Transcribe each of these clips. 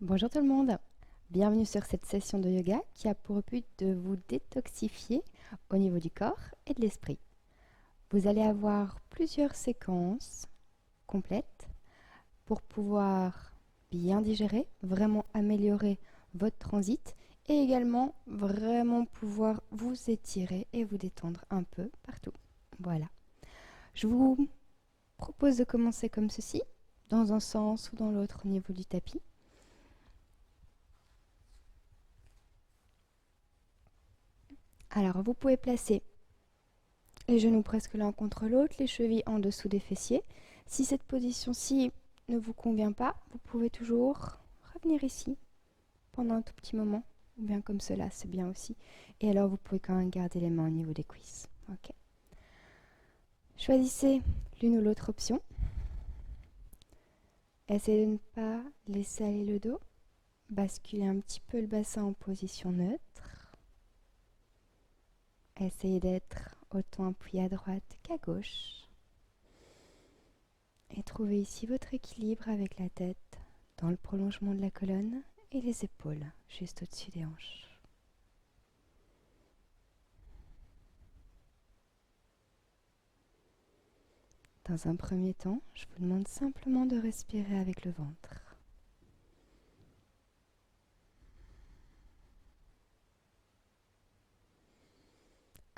Bonjour tout le monde, bienvenue sur cette session de yoga qui a pour but de vous détoxifier au niveau du corps et de l'esprit. Vous allez avoir plusieurs séquences complètes pour pouvoir bien digérer, vraiment améliorer votre transit et également vraiment pouvoir vous étirer et vous détendre un peu partout. Voilà. Je vous propose de commencer comme ceci, dans un sens ou dans l'autre au niveau du tapis. Alors, vous pouvez placer les genoux presque l'un contre l'autre, les chevilles en dessous des fessiers. Si cette position-ci ne vous convient pas, vous pouvez toujours revenir ici pendant un tout petit moment, ou bien comme cela, c'est bien aussi. Et alors, vous pouvez quand même garder les mains au niveau des cuisses. Ok. Choisissez l'une ou l'autre option. Essayez de ne pas laisser aller le dos. Basculez un petit peu le bassin en position neutre. Essayez d'être autant appuyé à droite qu'à gauche. Et trouvez ici votre équilibre avec la tête dans le prolongement de la colonne et les épaules juste au-dessus des hanches. Dans un premier temps, je vous demande simplement de respirer avec le ventre.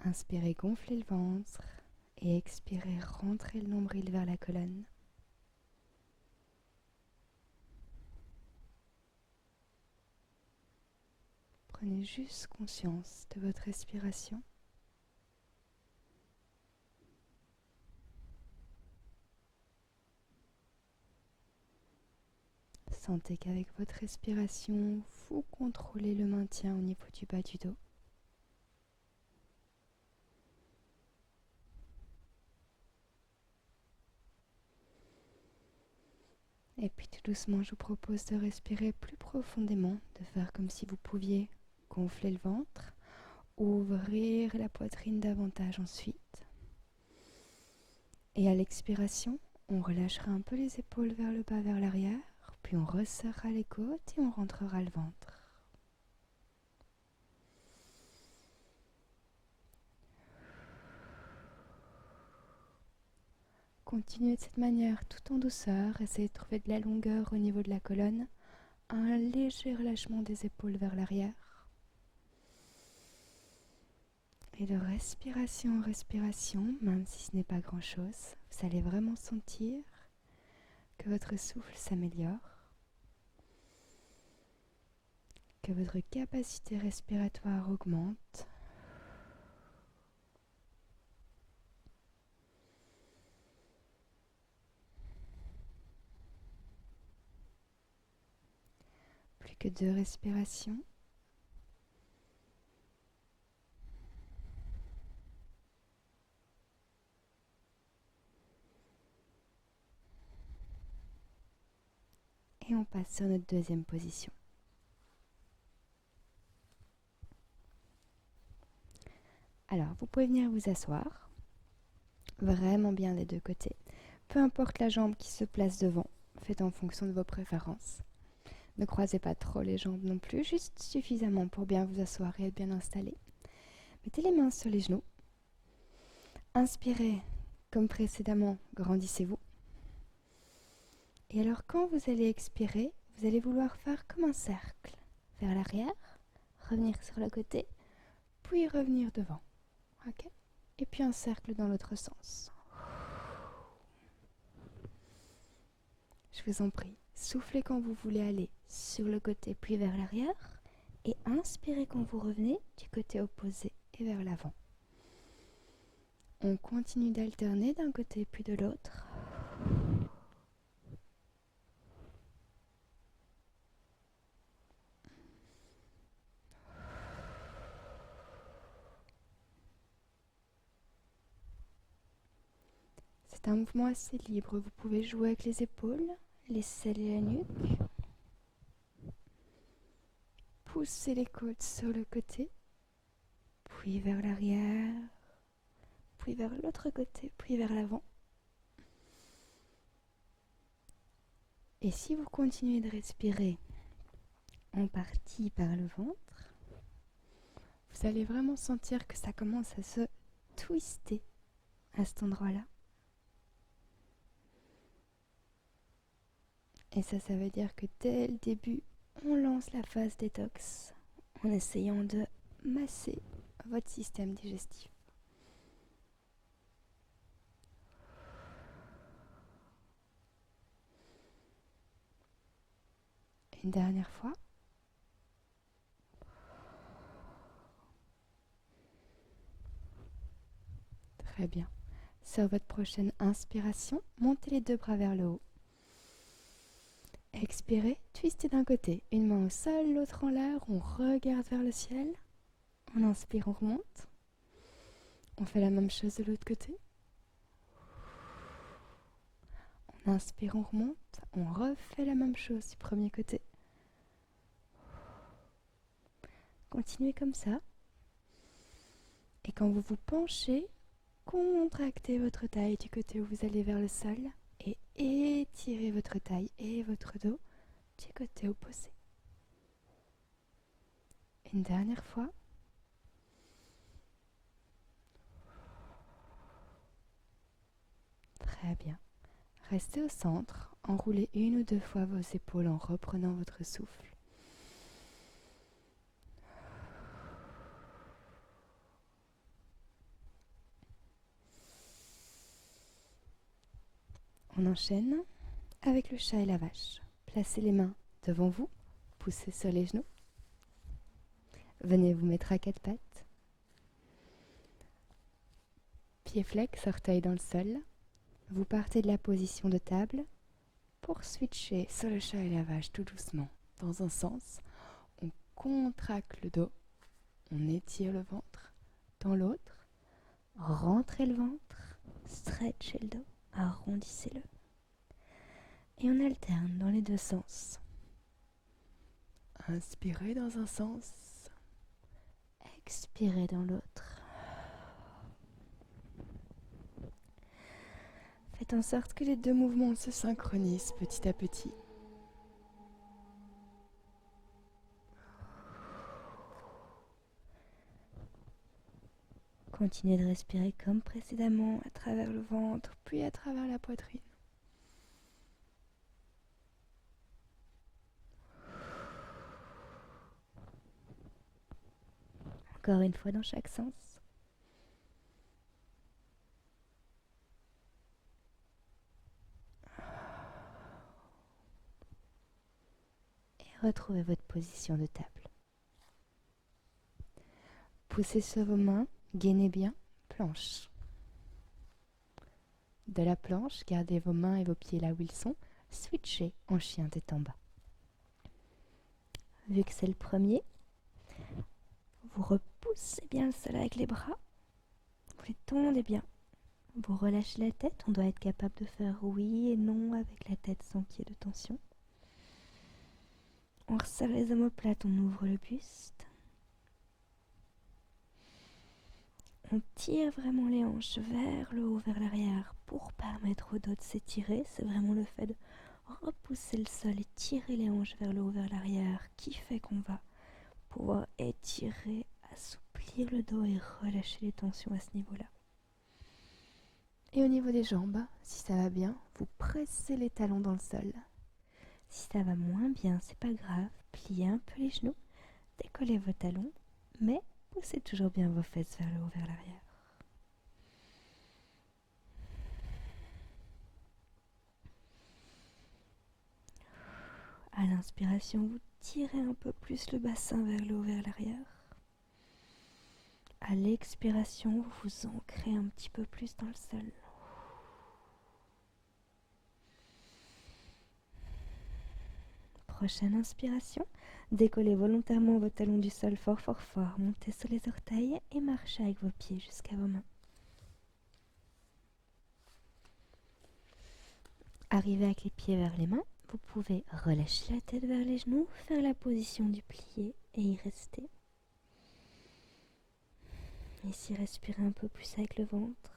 Inspirez, gonflez le ventre et expirez, rentrez le nombril vers la colonne. Prenez juste conscience de votre respiration. Sentez qu'avec votre respiration, vous contrôlez le maintien au niveau du bas du dos. Et puis tout doucement, je vous propose de respirer plus profondément, de faire comme si vous pouviez gonfler le ventre, ouvrir la poitrine davantage ensuite. Et à l'expiration, on relâchera un peu les épaules vers le bas, vers l'arrière, puis on resserrera les côtes et on rentrera le ventre. Continuez de cette manière tout en douceur, essayez de trouver de la longueur au niveau de la colonne, un léger relâchement des épaules vers l'arrière. Et de respiration en respiration, même si ce n'est pas grand-chose, vous allez vraiment sentir que votre souffle s'améliore, que votre capacité respiratoire augmente. Plus que 2 respirations. Et on passe sur notre deuxième position. Alors, vous pouvez venir vous asseoir, vraiment bien des deux côtés. Peu importe la jambe qui se place devant, faites en fonction de vos préférences. Ne croisez pas trop les jambes non plus, juste suffisamment pour bien vous asseoir et être bien installé. Mettez les mains sur les genoux. Inspirez comme précédemment, grandissez-vous. Et alors quand vous allez expirer, vous allez vouloir faire comme un cercle vers l'arrière, revenir sur le côté, puis revenir devant. Ok ? Et puis un cercle dans l'autre sens. Je vous en prie, soufflez quand vous voulez aller sur le côté puis vers l'arrière et inspirez quand vous revenez du côté opposé et vers l'avant. On continue d'alterner d'un côté puis de l'autre. C'est un mouvement assez libre, vous pouvez jouer avec les épaules, les aisselles et la nuque. Poussez les côtes sur le côté, puis vers l'arrière, puis vers l'autre côté, puis vers l'avant. Et si vous continuez de respirer en partie par le ventre. Vous allez vraiment sentir que ça commence à se twister à cet endroit-là. Et ça veut dire que dès le début, on lance la phase détox en essayant de masser votre système digestif. Une dernière fois. Très bien. Sur votre prochaine inspiration, montez les deux bras vers le haut. Expirez, twistez d'un côté, une main au sol, l'autre en l'air, on regarde vers le ciel. On inspire, on remonte. On fait la même chose de l'autre côté. On inspire, on remonte. On refait la même chose du premier côté. Continuez comme ça. Et quand vous vous penchez, contractez votre taille du côté où vous allez vers le sol et étirez votre taille et votre dos du côté opposé. Une dernière fois. Très bien. Restez au centre, enroulez une ou deux fois vos épaules en reprenant votre souffle. On enchaîne avec le chat et la vache. Placez les mains devant vous, poussez sur les genoux. Venez vous mettre à quatre pattes. Pieds flex, orteils dans le sol. Vous partez de la position de table pour switcher sur le chat et la vache tout doucement. Dans un sens, on contracte le dos, on étire le ventre. Dans l'autre, rentrez le ventre, stretchez le dos, arrondissez-le. Et on alterne dans les deux sens. Inspirez dans un sens, expirez dans l'autre. Faites en sorte que les deux mouvements se synchronisent petit à petit. Continuez de respirer comme précédemment à travers le ventre, puis à travers la poitrine. Encore une fois dans chaque sens. Et retrouvez votre position de table. Poussez sur vos mains, gainez bien, planche. De la planche, gardez vos mains et vos pieds là où ils sont, switchez en chien tête en bas. Vu que c'est le premier, vous repoussez bien le sol avec les bras, vous les tendez bien. Vous relâchez la tête, on doit être capable de faire oui et non avec la tête sans qu'il y ait de tension. On resserre les omoplates, on ouvre le buste. On tire vraiment les hanches vers le haut, vers l'arrière pour permettre au dos de s'étirer. C'est vraiment le fait de repousser le sol et tirer les hanches vers le haut, vers l'arrière qui fait qu'on va pouvoir étirer, assouplir le dos et relâcher les tensions à ce niveau-là. Et au niveau des jambes, si ça va bien, vous pressez les talons dans le sol. Si ça va moins bien, c'est pas grave, pliez un peu les genoux, décollez vos talons, mais poussez toujours bien vos fesses vers le haut, vers l'arrière. À l'inspiration, vous tirez un peu plus le bassin vers le haut, vers l'arrière. À l'expiration, vous vous ancrez un petit peu plus dans le sol. Prochaine inspiration, décollez volontairement vos talons du sol fort fort fort, montez sur les orteils et marchez avec vos pieds jusqu'à vos mains. Arrivez avec les pieds vers les mains, vous pouvez relâcher la tête vers les genoux, faire la position du plié et y rester. Ici, respirez un peu plus avec le ventre.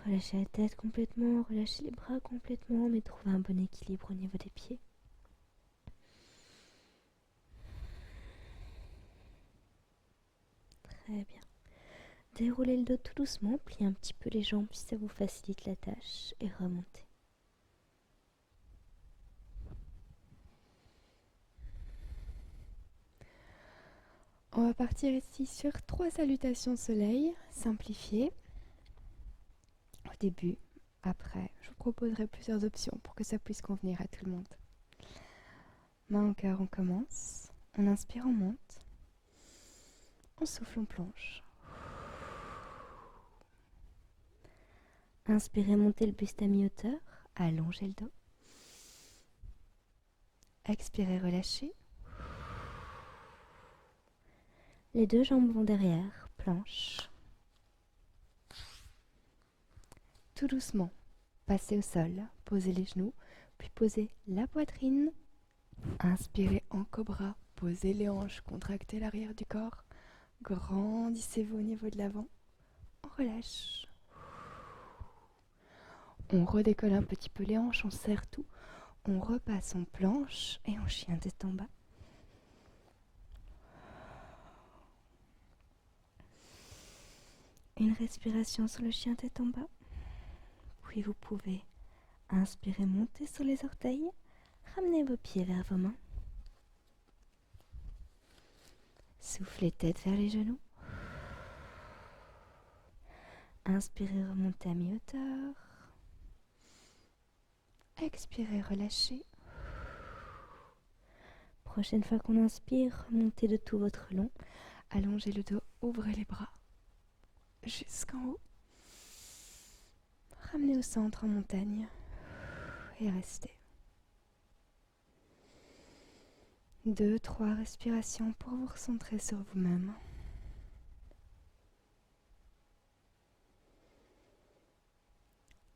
Relâchez la tête complètement, relâchez les bras complètement, mais trouvez un bon équilibre au niveau des pieds. Très bien. Déroulez le dos tout doucement, pliez un petit peu les jambes si ça vous facilite la tâche et remontez. On va partir ici sur 3 salutations soleil, simplifiées. Au début, après, je vous proposerai plusieurs options pour que ça puisse convenir à tout le monde. Main au cœur, on commence. On inspire, on monte. On souffle, on plonge. Inspirez, montez le buste à mi-hauteur, allongez le dos. Expirez, relâchez. Les 2 jambes vont derrière, planche. Tout doucement, passez au sol, posez les genoux, puis posez la poitrine. Inspirez en cobra, posez les hanches, contractez l'arrière du corps. Grandissez-vous au niveau de l'avant. On relâche. On redécolle un petit peu les hanches, on serre tout. On repasse en planche et en chien tête en bas. Une respiration sur le chien tête en bas. Puis vous pouvez inspirer, monter sur les orteils. Ramenez vos pieds vers vos mains. Soufflez tête vers les genoux. Inspirez, remontez à mi-hauteur. Expirez, relâchez. Prochaine fois qu'on inspire, remontez de tout votre long. Allongez le dos, ouvrez les bras jusqu'en haut. Ramenez au centre en montagne et restez. 2, 3 respirations pour vous recentrer sur vous-même.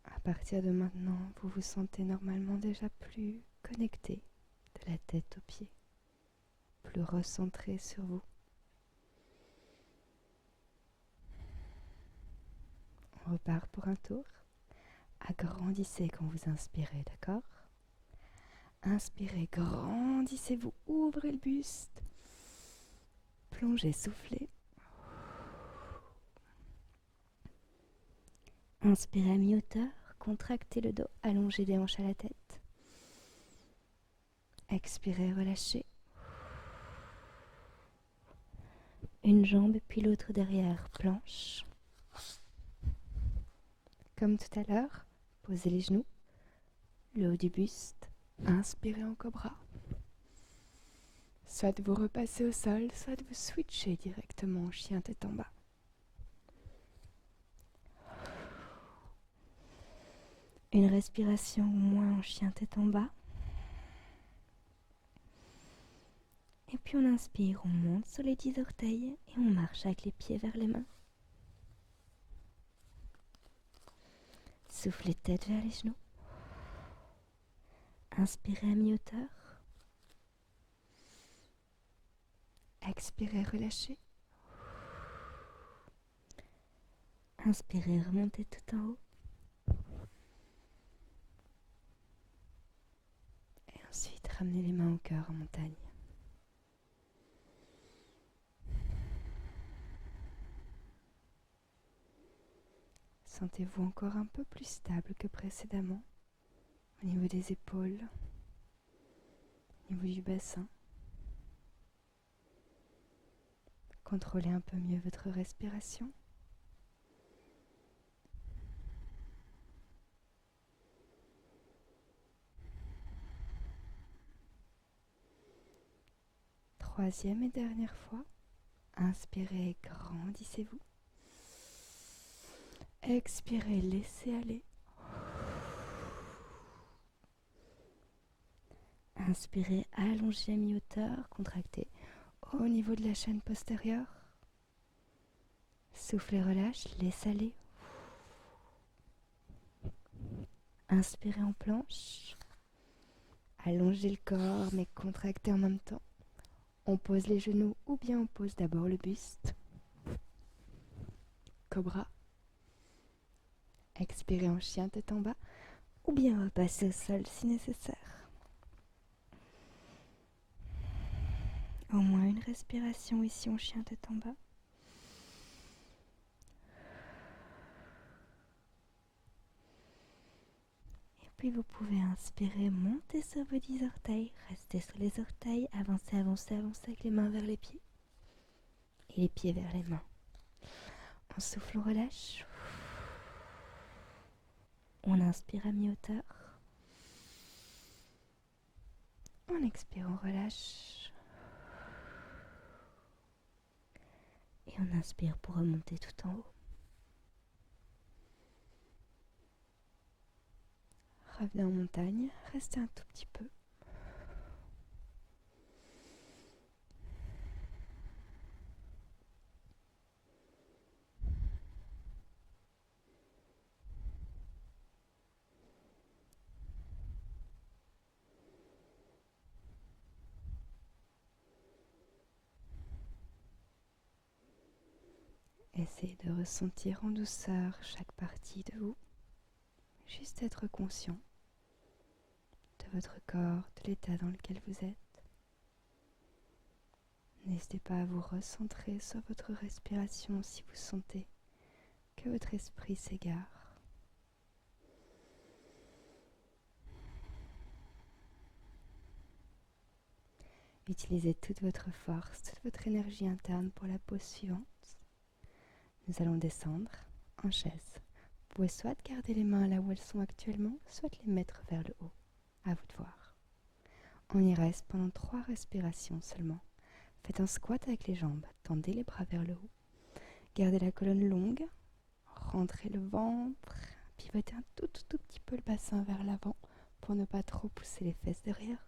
À partir de maintenant, vous vous sentez normalement déjà plus connecté de la tête aux pieds, plus recentré sur vous. On repart pour un tour. Agrandissez quand vous inspirez, d'accord ? Inspirez, grandissez-vous, ouvrez le buste. Plongez, soufflez. Inspirez à mi-hauteur, contractez le dos, allongez les hanches à la tête. Expirez, relâchez. Une jambe puis l'autre derrière, planche. Comme tout à l'heure, posez les genoux, le haut du buste. Inspirez en cobra. Soit vous repassez au sol, soit vous switchez directement en chien tête en bas. Une respiration au moins en chien tête en bas. Et puis on inspire, on monte sur les 10 orteils et on marche avec les pieds vers les mains. Soufflez tête vers les genoux. Inspirez à mi-hauteur. Expirez, relâchez. Inspirez, remontez tout en haut. Et ensuite, ramenez les mains au cœur en montagne. Sentez-vous encore un peu plus stable que précédemment au niveau des épaules, au niveau du bassin. Contrôlez un peu mieux votre respiration. Troisième et dernière fois, inspirez, grandissez-vous. Expirez, laissez aller. Inspirez, allongez à mi-hauteur, contractez Au niveau de la chaîne postérieure, soufflez, relâche, laissez aller. Inspirez en planche. Allongez le corps mais contractez en même temps. On pose les genoux ou bien on pose d'abord le buste. Cobra. Expirez en chien tête en bas ou bien repassez au sol si nécessaire. Au moins une respiration ici en chien tête en bas. Puis vous pouvez inspirer, monter sur vos 10 orteils, rester sur les orteils, avancer, avancer, avancer avec les mains vers les pieds et les pieds vers les mains. On souffle, on relâche. On inspire à mi-hauteur. On expire, on relâche. Et on inspire pour remonter tout en haut. Revenez en montagne, restez un tout petit peu. Essayez de ressentir en douceur chaque partie de vous. Juste être conscient de votre corps, de l'état dans lequel vous êtes. N'hésitez pas à vous recentrer sur votre respiration si vous sentez que votre esprit s'égare. Utilisez toute votre force, toute votre énergie interne pour la pause suivante. Nous allons descendre en chaise. Vous pouvez soit garder les mains là où elles sont actuellement, soit les mettre vers le haut. À vous de voir. On y reste pendant 3 respirations seulement. Faites un squat avec les jambes, tendez les bras vers le haut. Gardez la colonne longue, rentrez le ventre, pivotez un tout petit peu le bassin vers l'avant pour ne pas trop pousser les fesses derrière.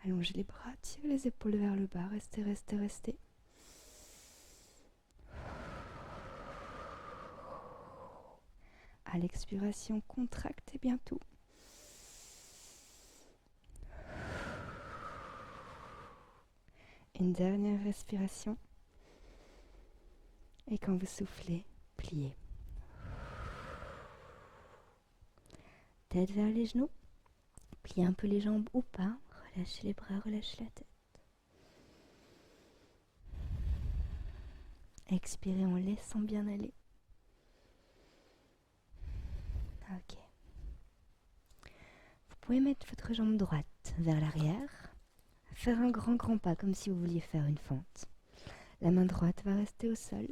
Allongez les bras, tirez les épaules vers le bas, restez, restez, restez. À l'expiration, contractez bien tout. Une dernière respiration. Et quand vous soufflez, pliez. Tête vers les genoux. Pliez un peu les jambes ou pas. Relâchez les bras, relâchez la tête. Expirez en laissant bien aller. Ok. Vous pouvez mettre votre jambe droite vers l'arrière. Faire un grand pas comme si vous vouliez faire une fente. La main droite va rester au sol.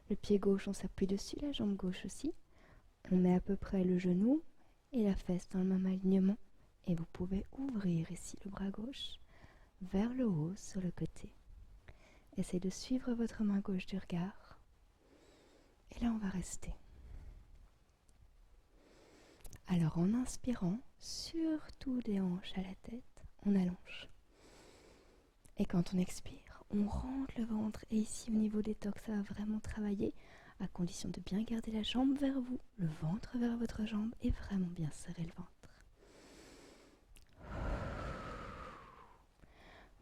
Le pied gauche, on s'appuie dessus, la jambe gauche aussi. On met à peu près le genou et la fesse dans le même alignement. Et vous pouvez ouvrir ici le bras gauche vers le haut sur le côté. Essayez de suivre votre main gauche du regard. Et là, on va rester. Alors, en inspirant, surtout des hanches à la tête, on allonge. Et quand on expire, on rentre le ventre. Et ici, au niveau des torques, ça va vraiment travailler, à condition de bien garder la jambe vers vous, le ventre vers votre jambe et vraiment bien serrer le ventre.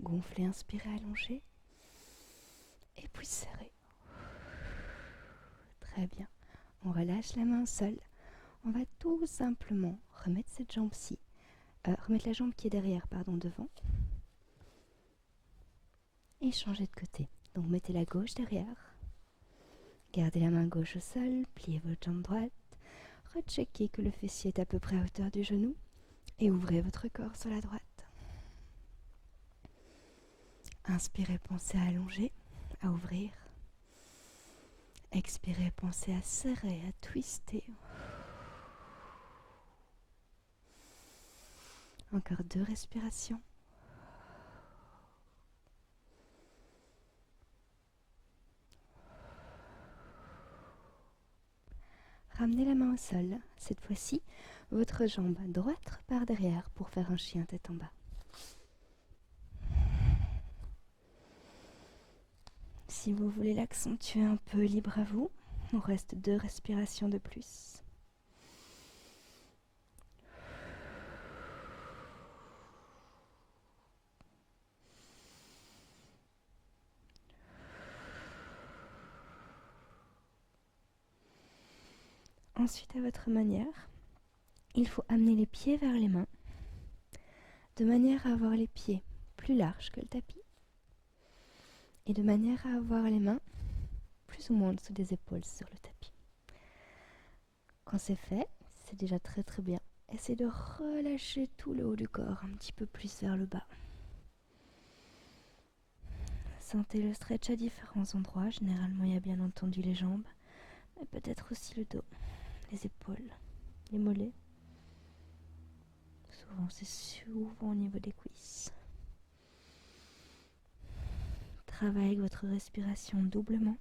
Gonflez, inspirez, allongez. Et puis serrez. Très bien. On relâche la main au sol. On va tout simplement remettre cette jambe-ci, remettre la jambe qui est derrière, devant. Et changer de côté. Donc mettez la gauche derrière. Gardez la main gauche au sol, pliez votre jambe droite. Recheckez que le fessier est à peu près à hauteur du genou. Et ouvrez votre corps sur la droite. Inspirez, pensez à allonger, à ouvrir. Expirez, pensez à serrer, à twister. Encore 2 respirations. Ramenez la main au sol. Cette fois-ci, votre jambe droite par derrière pour faire un chien tête en bas. Si vous voulez l'accentuer un peu, libre à vous. Il reste 2 respirations de plus. Ensuite, à votre manière, il faut amener les pieds vers les mains, de manière à avoir les pieds plus larges que le tapis, et de manière à avoir les mains plus ou moins en dessous des épaules sur le tapis. Quand c'est fait, c'est déjà très très bien. essayez de relâcher tout le haut du corps, un petit peu plus vers le bas. Sentez le stretch à différents endroits. Généralement, il y a bien entendu les jambes, mais peut-être aussi le dos, les épaules, les mollets. C'est souvent au niveau des cuisses. Travaillez avec votre respiration doublement.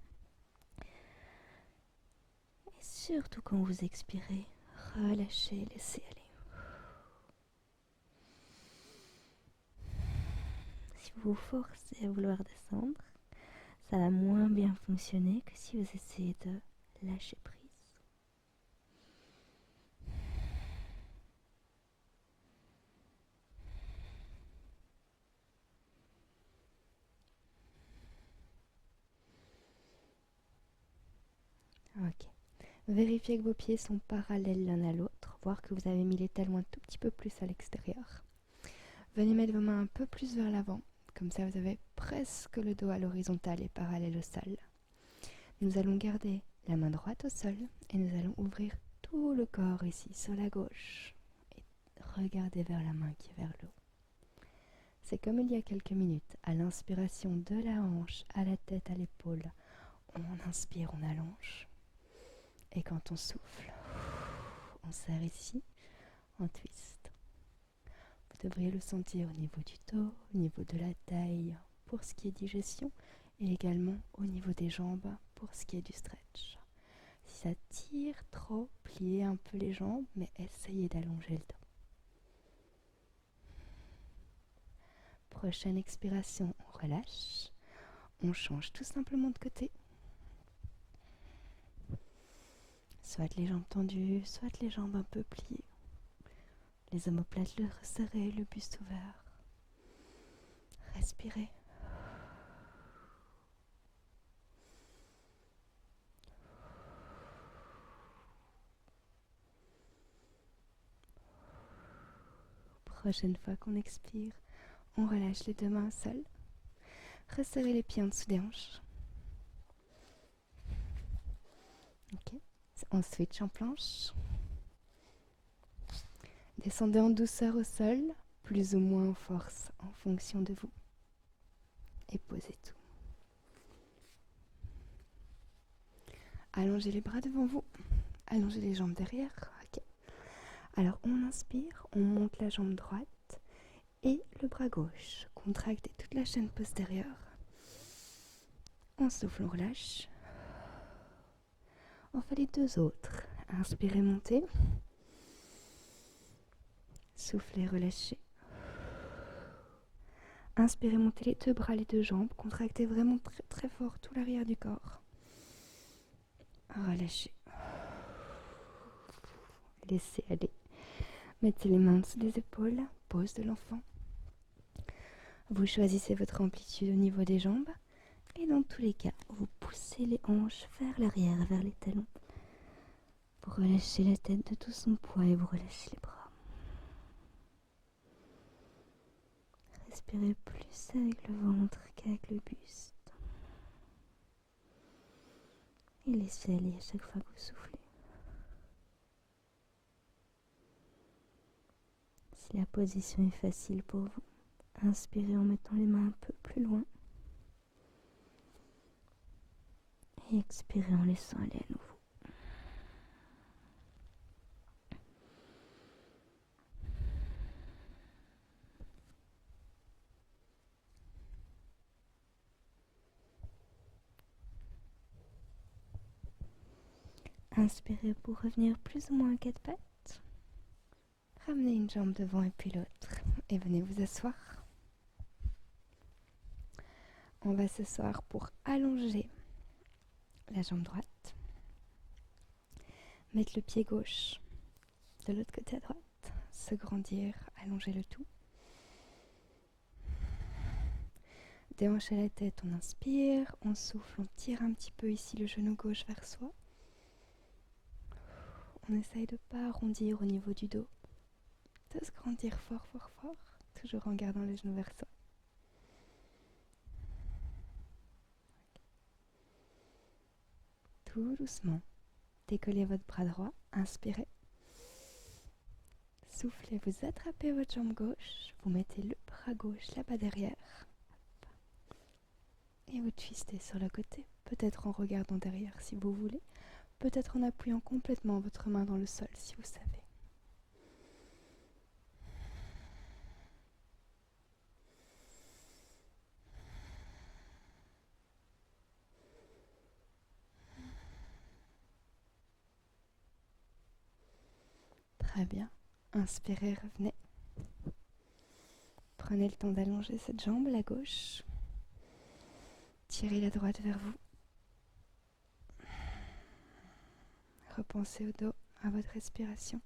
Et surtout quand vous expirez, relâchez, laissez aller. Si vous vous forcez à vouloir descendre, ça va moins bien fonctionner que si vous essayez de lâcher prise. Ok. Vérifiez que vos pieds sont parallèles l'un à l'autre, voire que vous avez mis les talons un tout petit peu plus à l'extérieur. Venez mettre vos mains un peu plus vers l'avant, comme ça vous avez presque le dos à l'horizontale et parallèle au sol. Nous allons garder la main droite au sol et nous allons ouvrir tout le corps ici sur la gauche et regarder vers la main qui est vers le haut. C'est comme il y a quelques minutes, à l'inspiration de la hanche à la tête à l'épaule, on inspire, on allonge. Et quand on souffle, on serre ici, on twist. Vous devriez le sentir au niveau du dos, au niveau de la taille pour ce qui est digestion et également au niveau des jambes pour ce qui est du stretch. Si ça tire trop, pliez un peu les jambes, mais essayez d'allonger le dos. Prochaine expiration, on relâche. On change tout simplement de côté. Soit les jambes tendues, soit les jambes un peu pliées. Les omoplates le resserrés, le buste ouvert. Respirez. Prochaine fois qu'on expire, on relâche les deux mains au sol. Resserrez les pieds en dessous des hanches. Ok. On switch en planche. Descendez en douceur au sol, plus ou moins en force en fonction de vous. Et posez tout. Allongez les bras devant vous. Allongez les jambes derrière. Ok. Alors on inspire, on monte la jambe droite et le bras gauche. Contractez toute la chaîne postérieure. On souffle, on relâche. On fait les deux autres. Inspirez, montez. Soufflez, relâchez. Inspirez, montez les deux bras, les deux jambes. Contractez vraiment très très fort tout l'arrière du corps. Relâchez. Laissez aller. Mettez les mains sous les épaules. Pose de l'enfant. Vous choisissez votre amplitude au niveau des jambes. Et dans tous les cas, vous poussez les hanches vers l'arrière, vers les talons. Vous relâchez la tête de tout son poids et vous relâchez les bras. Respirez plus avec le ventre qu'avec le buste. Et laissez aller à chaque fois que vous soufflez. Si la position est facile pour vous, inspirez en mettant les mains un peu plus loin. Et expirez en laissant aller à nouveau. Inspirez pour revenir plus ou moins à quatre pattes. Ramenez une jambe devant et puis l'autre. Et venez vous asseoir. On va s'asseoir pour allonger la jambe droite. Mettre le pied gauche de l'autre côté à droite. Se grandir, allonger le tout. Déhancher la tête, on inspire, on souffle, on tire un petit peu ici le genou gauche vers soi. On essaye de ne pas arrondir au niveau du dos. De se grandir fort, fort, fort. Toujours en gardant le genou vers soi. Tout doucement. Décollez votre bras droit. Inspirez. Soufflez, vous attrapez votre jambe gauche, vous mettez le bras gauche là-bas derrière et vous twistez sur le côté, peut-être en regardant derrière si vous voulez, peut-être en appuyant complètement votre main dans le sol si vous savez. Très bien. Inspirez, revenez. Prenez le temps d'allonger cette jambe, la gauche. Tirez la droite vers vous. Repensez au dos, à votre respiration.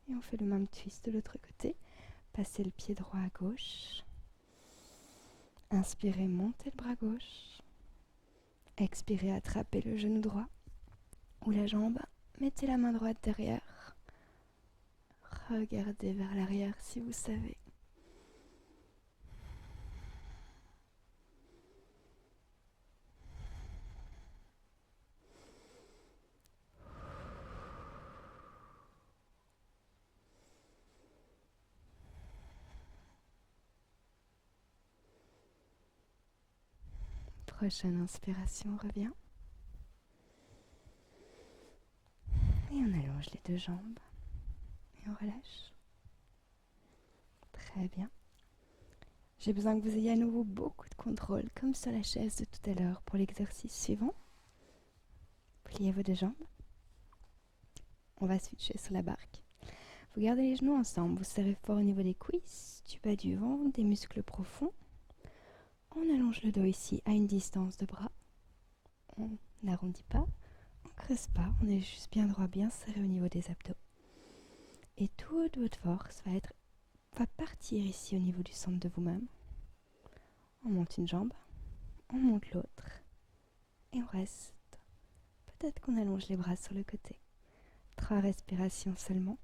Et on fait le même twist de l'autre côté. Passez le pied droit à gauche. Inspirez, montez le bras gauche. Expirez, attrapez le genou droit ou la jambe. Mettez la main droite derrière. Regardez vers l'arrière si vous savez. Prochaine inspiration, revient. Et on allonge les deux jambes. Et on relâche. Très bien. J'ai besoin que vous ayez à nouveau beaucoup de contrôle, comme sur la chaise de tout à l'heure pour l'exercice suivant. Pliez vos deux jambes. On va switcher sur la barque. Vous gardez les genoux ensemble, vous serrez fort au niveau des cuisses, du bas du ventre, des muscles profonds. On allonge le dos ici à une distance de bras. On n'arrondit pas, on ne creuse pas, on est juste bien droit, bien serré au niveau des abdos. Et toute votre force va partir ici au niveau du centre de vous-même. On monte une jambe, on monte l'autre et on reste. Peut-être qu'on allonge les bras sur le côté. 3 respirations seulement.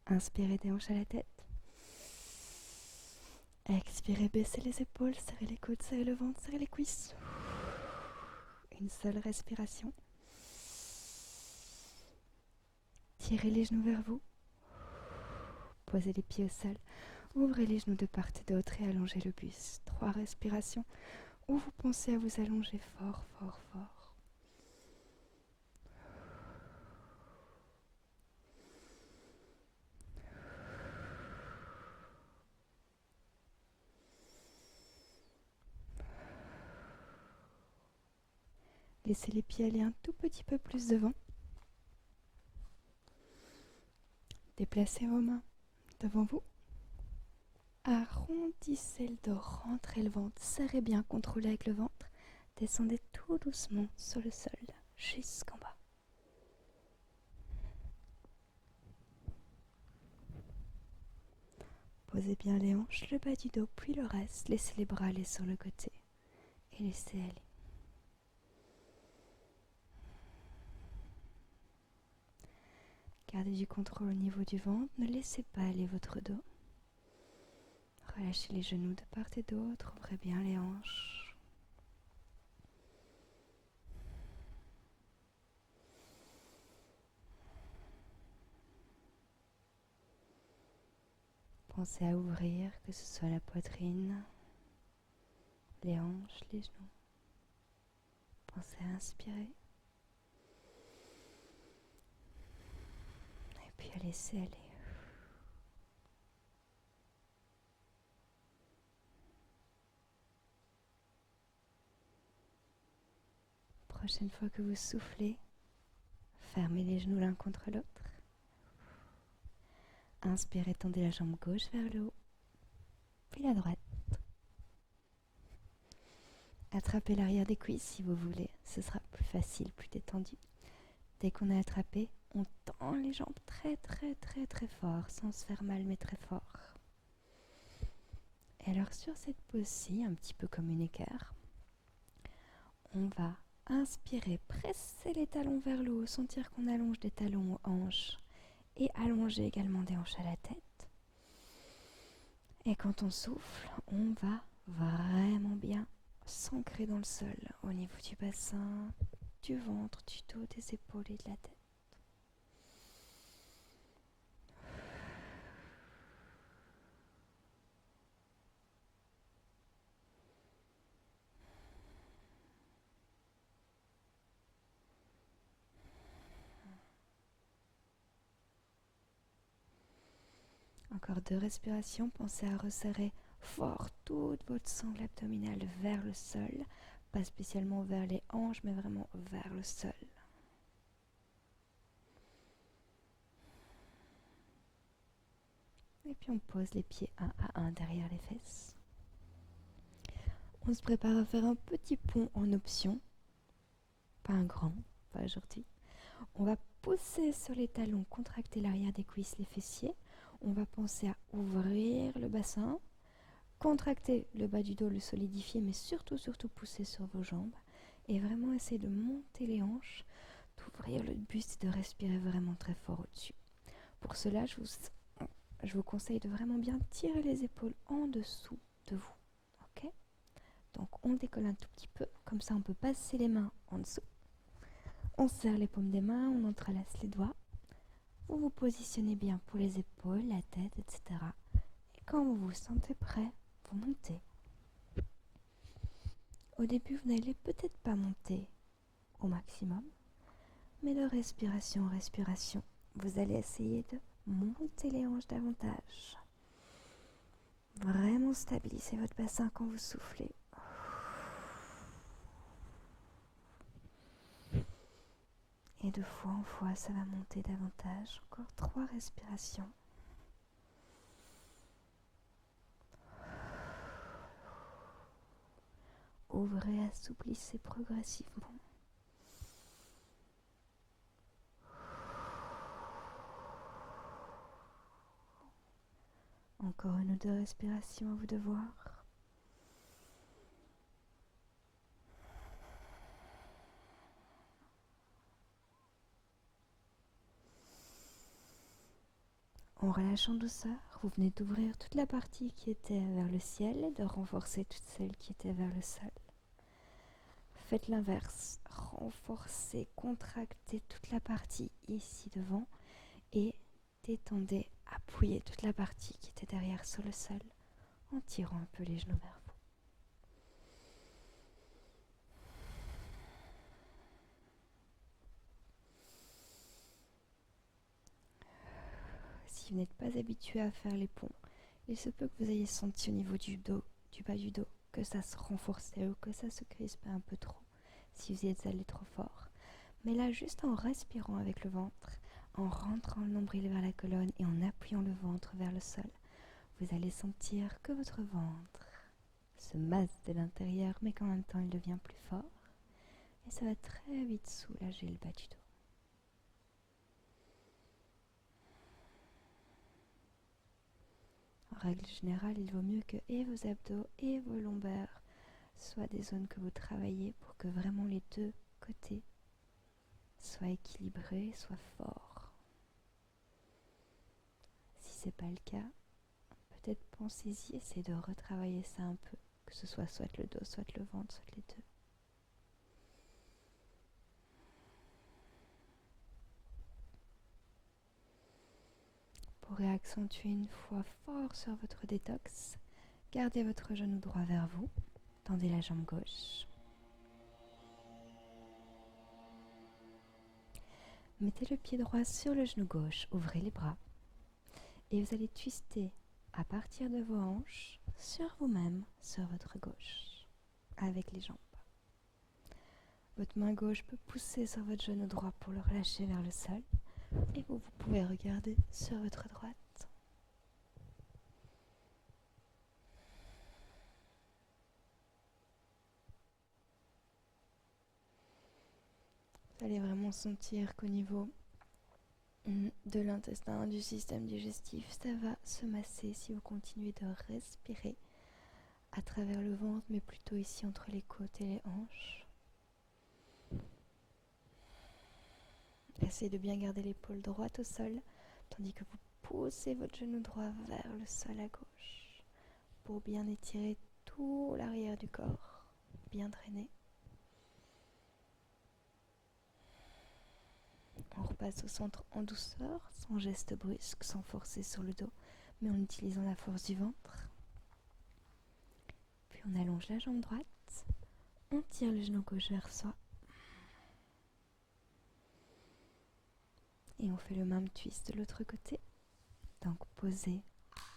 Inspirez des hanches à la tête. Expirez, baissez les épaules, serrez les coudes, serrez le ventre, serrez les cuisses. Une seule respiration. Tirez les genoux vers vous. Posez les pieds au sol. Ouvrez les genoux de part et d'autre et allongez le buste. 3 respirations où vous pensez à vous allonger fort, fort, fort. Laissez les pieds aller un tout petit peu plus devant. Déplacez vos mains devant vous. Arrondissez le dos, rentrez le ventre, serrez bien, contrôlez avec le ventre. Descendez tout doucement sur le sol, jusqu'en bas. Posez bien les hanches, le bas du dos, puis le reste. Laissez les bras aller sur le côté et laissez aller. Gardez du contrôle au niveau du ventre, ne laissez pas aller votre dos. Relâchez les genoux de part et d'autre, ouvrez bien les hanches. Pensez à ouvrir, que ce soit la poitrine, les hanches, les genoux. Pensez à inspirer. Et puis à laisser aller. Prochaine fois que vous soufflez, fermez les genoux l'un contre l'autre. Inspirez, tendez la jambe gauche vers le haut, puis la droite. Attrapez l'arrière des cuisses si vous voulez, ce sera plus facile, plus détendu. Dès qu'on a attrapé, on tend les jambes très très très très fort, sans se faire mal mais très fort. Et alors sur cette pose-ci, un petit peu comme une équerre, on va inspirer, presser les talons vers le haut, sentir qu'on allonge des talons aux hanches et allonger également des hanches à la tête. Et quand on souffle, on va vraiment bien s'ancrer dans le sol, au niveau du bassin, du ventre, du dos, des épaules et de la tête. Encore 2 respirations, pensez à resserrer fort toute votre sangle abdominale vers le sol, pas spécialement vers les hanches, mais vraiment vers le sol. Et puis on pose les pieds un à un derrière les fesses. On se prépare à faire un petit pont en option, pas un grand, pas aujourd'hui. On va pousser sur les talons, contracter l'arrière des cuisses, les fessiers. On va penser à ouvrir le bassin, contracter le bas du dos, le solidifier, mais surtout pousser sur vos jambes et vraiment essayer de monter les hanches, d'ouvrir le buste et de respirer vraiment très fort au-dessus. Pour cela, je vous conseille de vraiment bien tirer les épaules en dessous de vous. Ok ? Donc on décolle un tout petit peu, comme ça on peut passer les mains en dessous. On serre les paumes des mains, on entrelace les doigts. Vous vous positionnez bien pour les épaules, la tête, etc. Et quand vous vous sentez prêt, vous montez. Au début, vous n'allez peut-être pas monter au maximum, mais de respiration en respiration, vous allez essayer de monter les hanches davantage. Vraiment stabilisez votre bassin quand vous soufflez. Et de fois en fois, ça va monter davantage. Encore 3 respirations. Ouvrez, assouplissez progressivement. Encore 1 ou 2 respirations à vous de voir. En relâchant douceur, vous venez d'ouvrir toute la partie qui était vers le ciel et de renforcer toute celle qui était vers le sol. Faites l'inverse, renforcez, contractez toute la partie ici devant et détendez, appuyez toute la partie qui était derrière sur le sol en tirant un peu les genoux vers vous. Si vous n'êtes pas habitué à faire les ponts, il se peut que vous ayez senti au niveau du dos, du bas du dos, que ça se renforçait ou que ça se crispait un peu trop, si vous y êtes allé trop fort. Mais là, juste en respirant avec le ventre, en rentrant le nombril vers la colonne et en appuyant le ventre vers le sol, vous allez sentir que votre ventre se masse de l'intérieur, mais qu'en même temps, il devient plus fort. Et ça va très vite soulager le bas du dos. En règle générale, il vaut mieux que et vos abdos et vos lombaires soient des zones que vous travaillez pour que vraiment les 2 côtés soient équilibrés, soient forts. Si ce n'est pas le cas, peut-être pensez-y, essayez de retravailler ça un peu, que ce soit le dos, soit le ventre, soit les 2. Pour réaccentuer une fois fort sur votre détox, gardez votre genou droit vers vous, tendez la jambe gauche. Mettez le pied droit sur le genou gauche, ouvrez les bras et vous allez twister à partir de vos hanches sur vous-même, sur votre gauche, avec les jambes. Votre main gauche peut pousser sur votre genou droit pour le relâcher vers le sol et vous pouvez regarder sur votre droite. Vous allez vraiment sentir qu'au niveau de l'intestin, du système digestif, ça va se masser si vous continuez de respirer à travers le ventre, mais plutôt ici entre les côtes et les hanches. Essayez de bien garder l'épaule droite au sol, tandis que vous poussez votre genou droit vers le sol à gauche pour bien étirer tout l'arrière du corps. bien drainer. On repasse au centre en douceur, sans geste brusque, sans forcer sur le dos, mais en utilisant la force du ventre. Puis on allonge la jambe droite, on tire le genou gauche vers soi. Et on fait le même twist de l'autre côté. Donc posez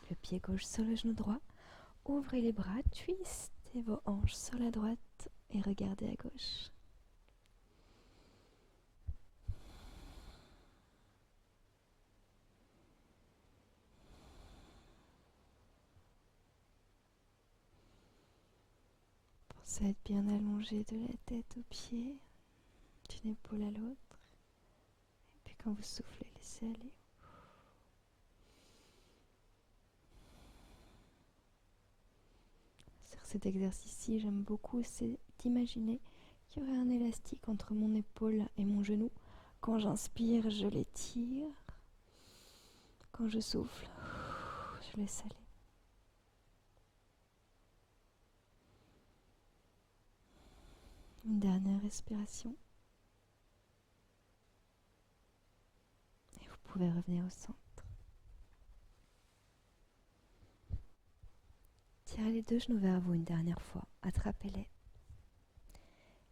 le pied gauche sur le genou droit, ouvrez les bras, twistez vos hanches sur la droite et regardez à gauche. Pensez à être bien allongé de la tête aux pieds, d'une épaule à l'autre. Et puis quand vous soufflez, laissez aller. Sur cet exercice-ci, j'aime beaucoup, c'est d'imaginer qu'il y aurait un élastique entre mon épaule et mon genou. Quand j'inspire, je l'étire. Quand je souffle, je laisse aller. Une dernière respiration. Et vous pouvez revenir au centre. Tirez les deux genoux vers vous une dernière fois. Attrapez-les.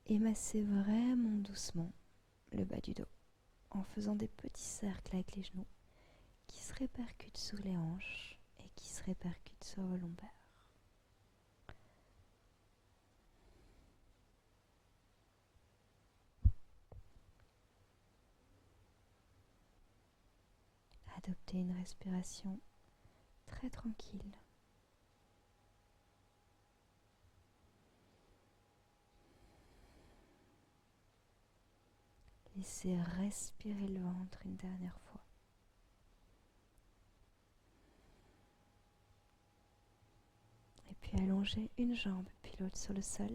Et massez vraiment doucement le bas du dos en faisant des petits cercles avec les genoux qui se répercutent sur les hanches et qui se répercutent sur vos lombaires. Adoptez une respiration très tranquille. Laissez respirer le ventre une dernière fois. Et puis allongez une jambe puis l'autre sur le sol.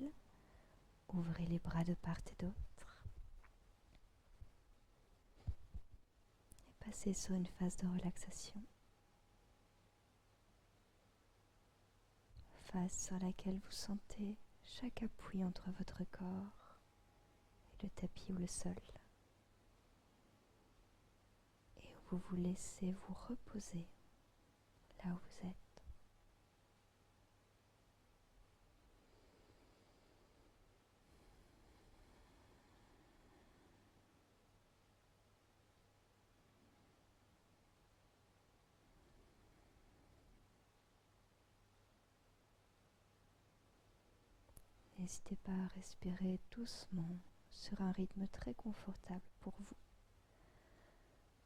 Ouvrez les bras de part et d'autre. Et passez sur une phase de relaxation. Phase sur laquelle vous sentez chaque appui entre votre corps et le tapis ou le sol. Et où vous vous laissez vous reposer là où vous êtes. N'hésitez pas à respirer doucement sur un rythme très confortable pour vous.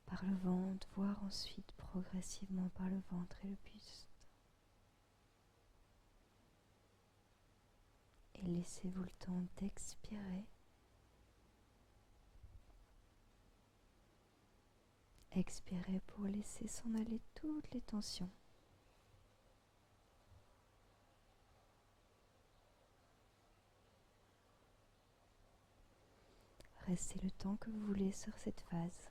Par le ventre, voire ensuite progressivement par le ventre et le buste. Et laissez-vous le temps d'expirer. Expirez pour laisser s'en aller toutes les tensions. Restez le temps que vous voulez sur cette phase.